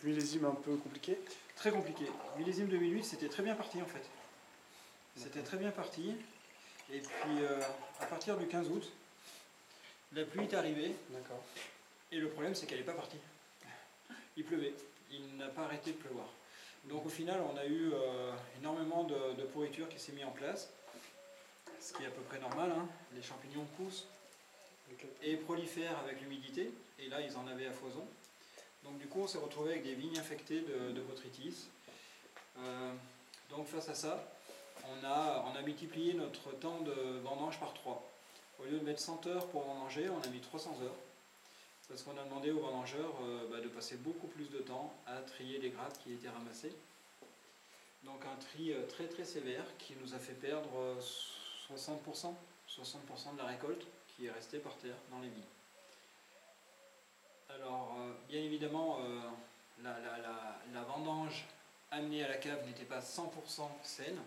millésime un peu compliqué. Très compliqué. Millésime 2008, c'était très bien parti en fait. C'était très bien parti. Et puis à partir du 15 août, la pluie est arrivée. D'accord. Et le problème, c'est qu'elle n'est pas partie. Il pleuvait. Il n'a pas arrêté de pleuvoir. Donc au final, on a eu énormément de pourriture qui s'est mis en place. Ce qui est à peu près normal, hein. Les champignons poussent et prolifèrent avec l'humidité. Et là, ils en avaient à foison. Donc du coup, on s'est retrouvé avec des vignes infectées de botrytis. Donc face à ça, on a multiplié notre temps de vendange par 3. Au lieu de mettre 100 heures pour vendanger, on a mis 300 heures. Parce qu'on a demandé aux vendangeurs de passer beaucoup plus de temps à trier les grappes qui étaient ramassées. Donc un tri très très sévère qui nous a fait perdre 60% de la récolte qui est restée par terre dans les vignes. Alors bien évidemment, la vendange amenée à la cave n'était pas 100% saine,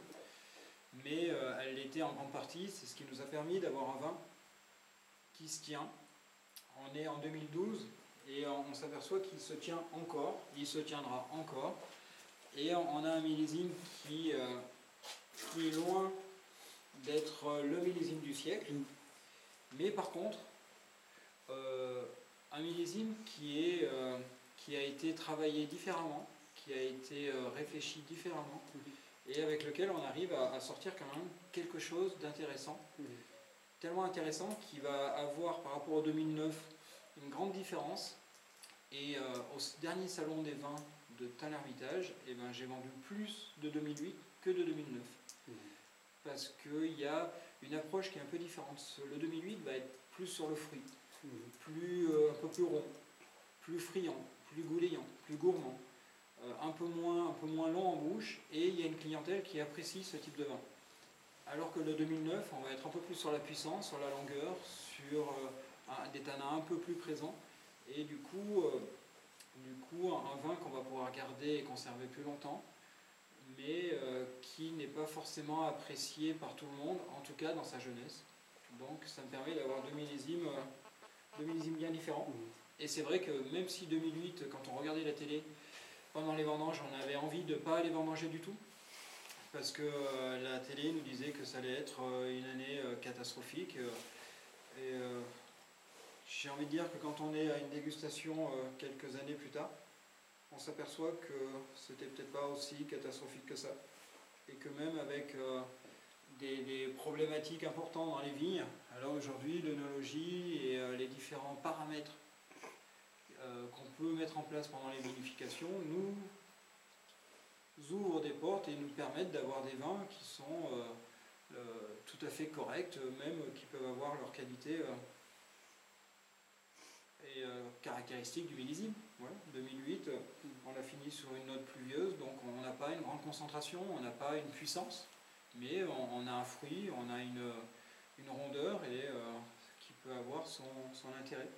mais elle l'était en grande partie. C'est ce qui nous a permis d'avoir un vin qui se tient. On est en 2012 et on s'aperçoit qu'il se tient encore, il se tiendra encore. Et on a un millésime qui est loin d'être le millésime du siècle, mais par contre, un millésime qui a été travaillé différemment, qui a été réfléchi différemment, et avec lequel on arrive à sortir quand même quelque chose d'intéressant. Tellement intéressant qu'il va avoir par rapport au 2009 une grande différence. Et au dernier salon des vins de Tain-l'Hermitage, eh ben, j'ai vendu plus de 2008 que de 2009. Parce qu'il y a une approche qui est un peu différente. Le 2008 va être plus sur le fruit, un peu plus rond, plus friand, plus goulayant, plus gourmand, un peu moins long en bouche, et il y a une clientèle qui apprécie ce type de vin. Alors que le 2009, on va être un peu plus sur la puissance, sur la longueur, sur des tanins un peu plus présents. Et du coup, un vin qu'on va pouvoir garder et conserver plus longtemps, mais qui n'est pas forcément apprécié par tout le monde, en tout cas dans sa jeunesse. Donc ça me permet d'avoir deux millésimes bien différents. Et c'est vrai que même si 2008, quand on regardait la télé, pendant les vendanges, on avait envie de ne pas aller vendanger du tout, parce que la télé nous disait que ça allait être une année catastrophique. Et j'ai envie de dire que quand on est à une dégustation quelques années plus tard, on s'aperçoit que c'était peut-être pas aussi catastrophique que ça. Et que même avec des problématiques importantes dans les vignes, alors aujourd'hui l'œnologie et les différents paramètres qu'on peut mettre en place pendant les vinifications nous ouvrent des portes et nous permettent d'avoir des vins qui sont tout à fait corrects, même qui peuvent avoir leur qualité et caractéristiques du millésime. Voilà. 2008, on l'a fini sur une note pluvieuse, donc on n'a pas une grande concentration, on n'a pas une puissance, mais on a un fruit, on a une rondeur et qui peut avoir son intérêt.